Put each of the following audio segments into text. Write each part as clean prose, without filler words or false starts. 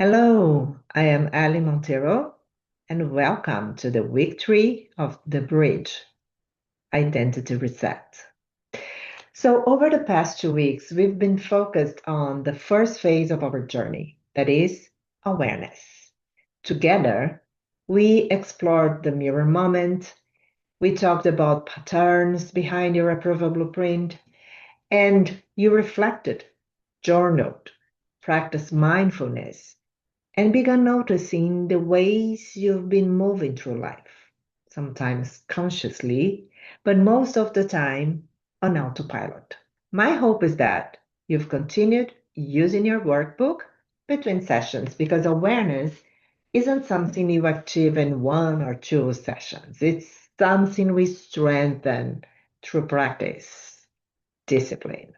Hello, I am Ali Montero, and welcome to the week 3 of TheBridge Identity Reset. So, over the past 2 weeks, we've been focused on the first phase of our journey, that is awareness. Together, we explored the mirror moment, we talked about patterns behind your approval blueprint, and you reflected, journaled, practiced mindfulness and began noticing the ways you've been moving through life, sometimes consciously, but most of the time on autopilot. My hope is that you've continued using your workbook between sessions because awareness isn't something you achieve in one or two sessions. It's something we strengthen through practice, discipline.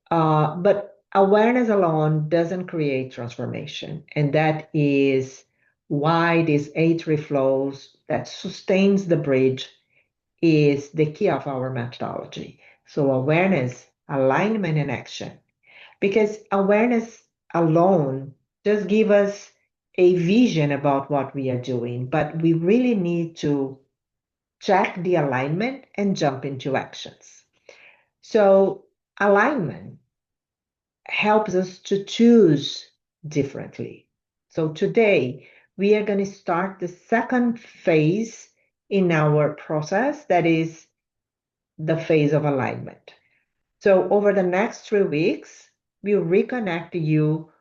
But awareness alone doesn't create transformation. And that is why these 8 reflows that sustains the bridge is the key of our methodology. So awareness, alignment, and action. Because awareness alone just give us a vision about what we are doing, but we really need to check the alignment and jump into actions. So alignment helps us to choose differently. So today we are going to start the second phase in our process, that is the phase of alignment. So over the next 3 weeks, we'll reconnect you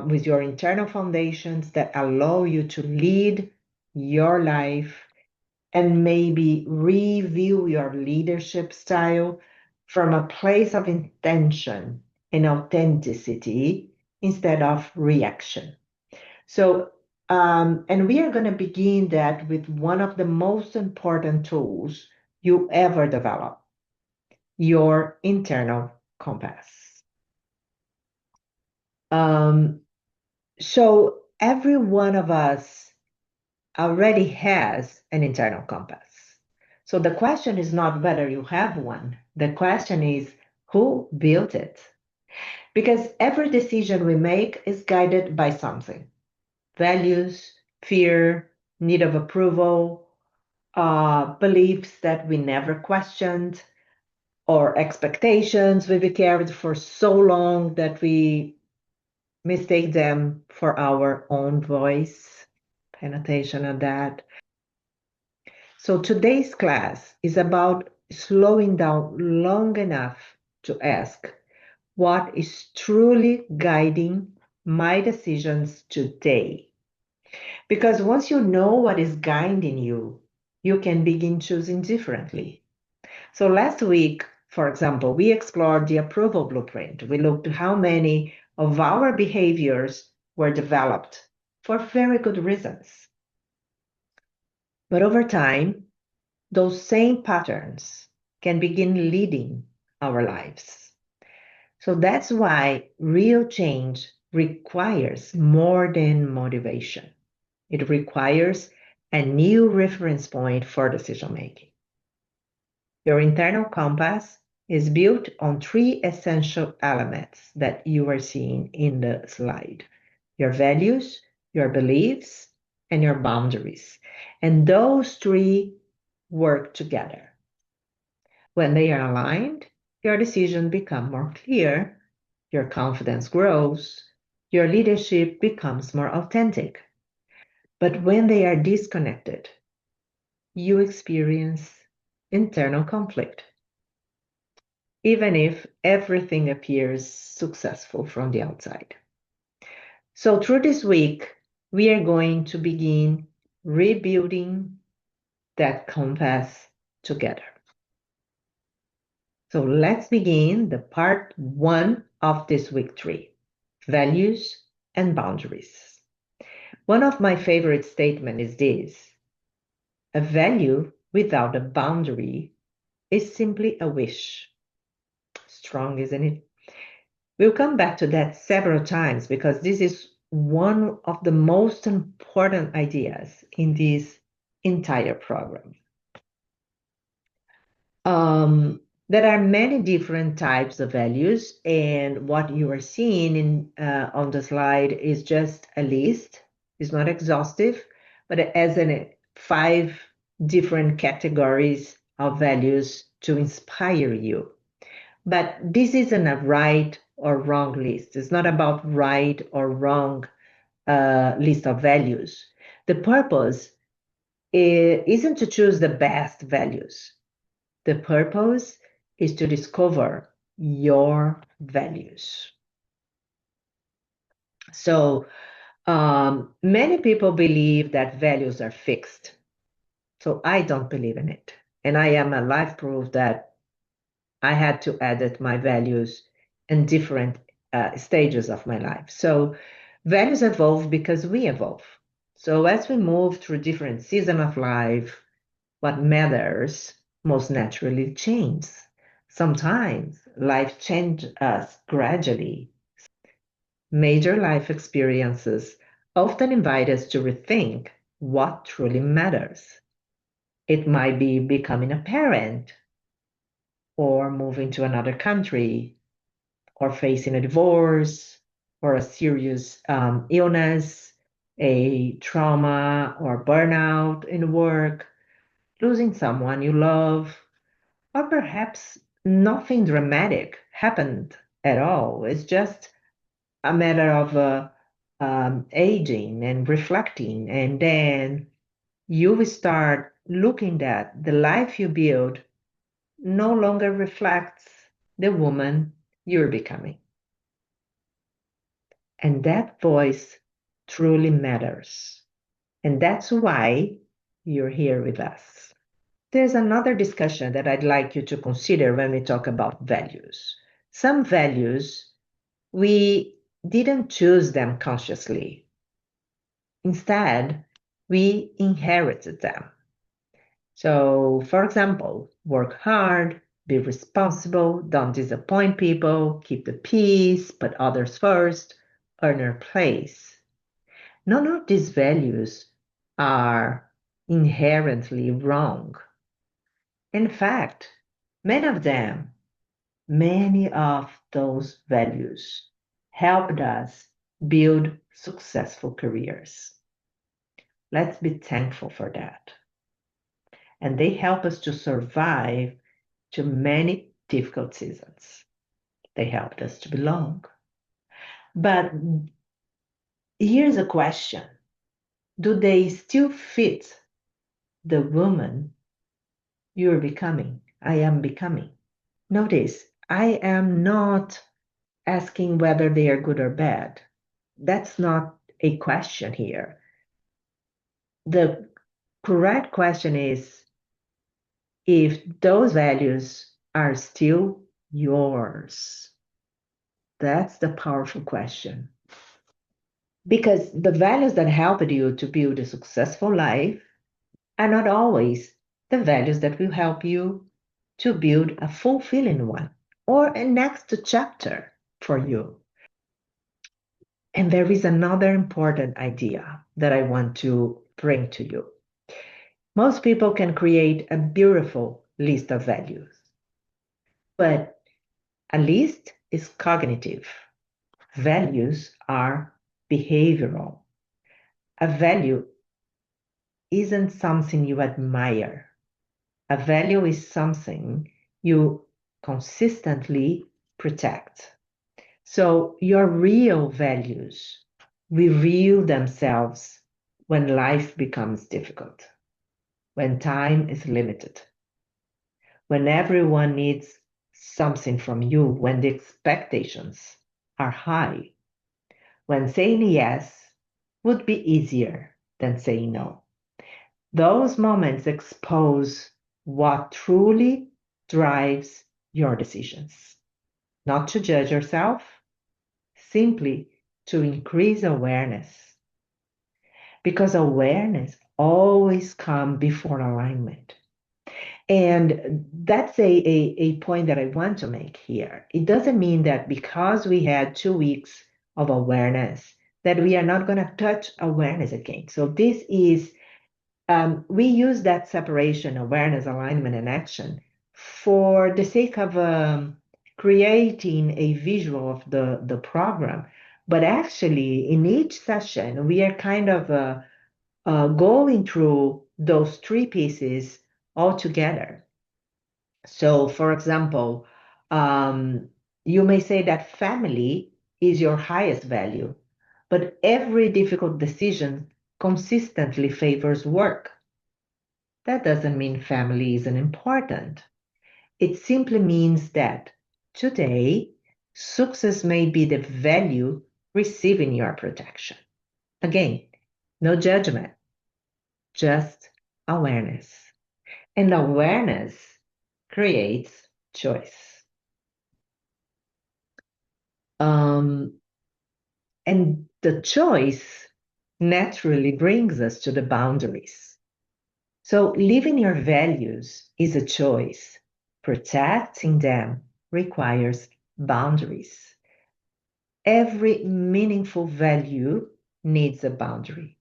with your internal foundations that allow you to lead your life and maybe review your leadership style from a place of intention and authenticity instead of reaction. So, and we are going to begin that with one of the most important tools you ever develop, your internal compass. Um, so every one of us already has an internal compass. So the question is not whether you have one. The question is who built it? Because every decision we make is guided by something: values, fear, need of approval, beliefs that we never questioned, or expectations we've carried for so long that we mistake them for our own voice. Pay attention on that. So today's class is about slowing down long enough to ask, what is truly guiding my decisions today? Because once you know what is guiding you, you can begin choosing differently. So last week, for example, we explored the approval blueprint. We looked at how many of our behaviors were developed for very good reasons. But over time, those same patterns can begin leading our lives. So that's why real change requires more than motivation. It requires a new reference point for decision making. Your internal compass is built on 3 essential elements that you are seeing in the slide: your values, your beliefs, and your boundaries. And those 3 work together. When they are aligned, your decisions become more clear, your confidence grows, your leadership becomes more authentic. But when they are disconnected, you experience internal conflict, even if everything appears successful from the outside. So, through this week, we are going to begin rebuilding that compass together. So let's begin the part 1 of this week 3, values and boundaries. One of my favorite statements is this: a value without a boundary is simply a wish. Strong, isn't it? We'll come back to that several times because this is one of the most important ideas in this entire program. There are many different types of values, and what you are seeing on the slide is just a list. It's not exhaustive, but as in 5 different categories of values to inspire you. But this isn't a right or wrong list. It's not about right or wrong list of values. The purpose isn't to choose the best values. The purpose is to discover your values. So, many people believe that values are fixed. So, I don't believe in it. And I am a life proof that I had to edit my values in different stages of my life. So, values evolve because we evolve. So, as we move through different seasons of life, what matters most naturally changes. Sometimes life changes us gradually. Major life experiences often invite us to rethink what truly matters. It might be becoming a parent, or moving to another country, or facing a divorce, or a serious illness, a trauma or burnout in work, losing someone you love, or perhaps nothing dramatic happened at all. It's just a matter of aging and reflecting. And then you will start looking at the life you build no longer reflects the woman you're becoming. And that voice truly matters. And that's why you're here with us. There's another discussion that I'd like you to consider when we talk about values. Some values, we didn't choose them consciously. Instead, we inherited them. So, for example, work hard, be responsible, don't disappoint people, keep the peace, put others first, earn your place. None of these values are inherently wrong. In fact, many of them, many of those values helped us build successful careers. Let's be thankful for that. And they help us to survive to many difficult seasons. They helped us to belong. But here's a question. Do they still fit the woman you're becoming? I am becoming. Notice, I am not asking whether they are good or bad. That's not a question here. The correct question is if those values are still yours. That's the powerful question. Because the values that helped you to build a successful life are not always the values that will help you to build a fulfilling one or a next chapter for you. And there is another important idea that I want to bring to you. Most people can create a beautiful list of values, but a list is cognitive. Values are behavioral. A value isn't something you admire. A value is something you consistently protect. So your real values reveal themselves when life becomes difficult, when time is limited, when everyone needs something from you, when the expectations are high, when saying yes would be easier than saying no. Those moments expose what truly drives your decisions. Not to judge yourself, simply to increase awareness. Because awareness always comes before alignment. And that's a point that I want to make here. It doesn't mean that because we had 2 weeks of awareness, that we are not going to touch awareness again. So we use that separation, awareness, alignment, and action for the sake of creating a visual of the program. But actually, in each session, we are kind of going through those three pieces all together. So, for example, um, you may say that family is your highest value, but every difficult decision consistently favors work. That doesn't mean family isn't important. It simply means that today, success may be the value receiving your protection. Again, no judgment, just awareness. And awareness creates choice. Um, and the choice naturally brings us to the boundaries. So, living your values is a choice. Protecting them requires boundaries. Every meaningful value needs a boundary.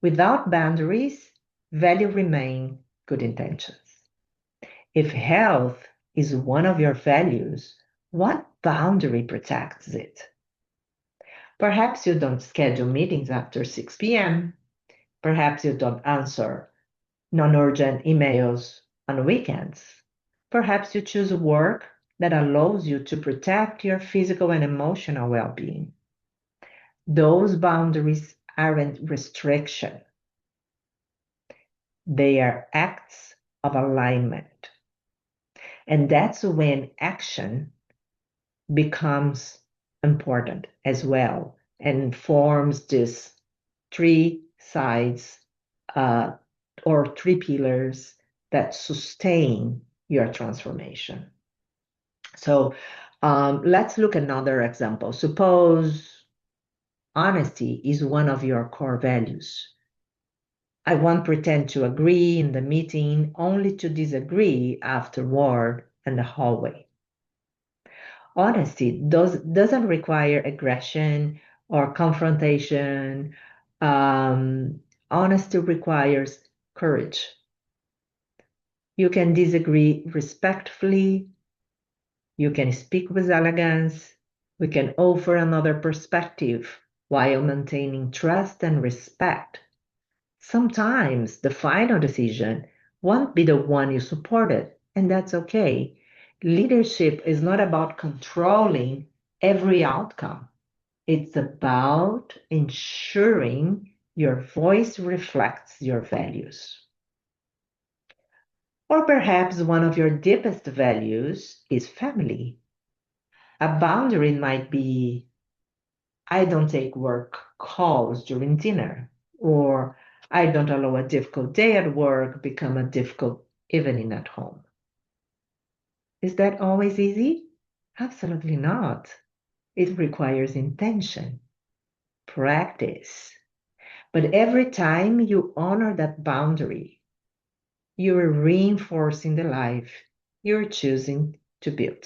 Without boundaries, value remain good intentions. If health is one of your values, what boundary protects it? Perhaps you don't schedule meetings after 6 p.m. Perhaps you don't answer non-urgent emails on weekends. Perhaps you choose work that allows you to protect your physical and emotional well-being. Those boundaries aren't restriction. They are acts of alignment. And that's when action becomes important as well and forms this three sides uh, or three pillars that sustain your transformation. So let's look at another example. Suppose honesty is one of your core values. I won't pretend to agree in the meeting, only to disagree afterward in the hallway. Honesty doesn't require aggression or confrontation. Honesty requires courage. You can disagree respectfully. You can speak with elegance. We can offer another perspective while maintaining trust and respect. Sometimes the final decision won't be the one you supported, and that's okay. Leadership is not about controlling every outcome, it's about ensuring your voice reflects your values. Or perhaps one of your deepest values is family. A boundary might be I don't take work calls during dinner, or I don't allow a difficult day at work become a difficult evening at home. Is that always easy? Absolutely not. It requires intention, practice. But every time you honor that boundary, you are reinforcing the life you're choosing to build.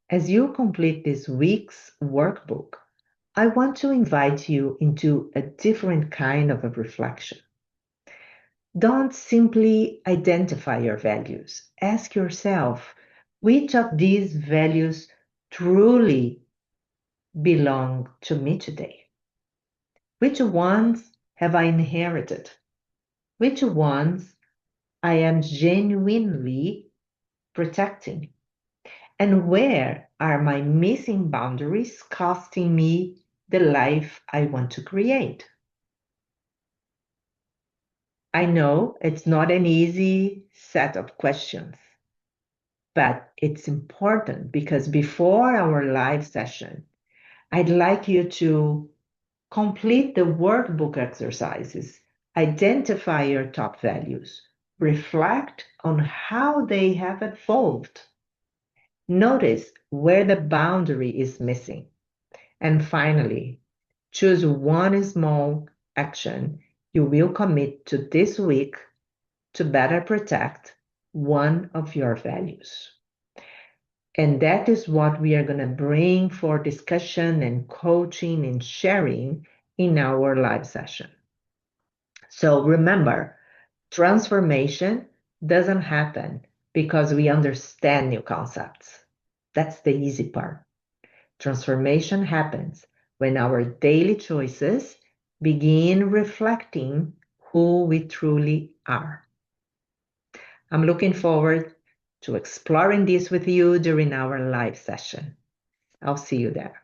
As you complete this week's workbook, I want to invite you into a different kind of a reflection. Don't simply identify your values. Ask yourself which of these values truly belong to me today? Which ones have I inherited? Which ones I am genuinely protecting? And where are my missing boundaries costing me the life I want to create? I know it's not an easy set of questions, but it's important because before our live session, I'd like you to complete the workbook exercises, identify your top values, reflect on how they have evolved, notice where the boundary is missing, and finally, choose one small action you will commit to this week to better protect one of your values. And that is what we are going to bring for discussion and coaching and sharing in our live session. So remember, Transformation doesn't happen because we understand new concepts. That's the easy part. Transformation happens when our daily choices begin reflecting who we truly are. I'm looking forward to exploring this with you during our live session. I'll see you there.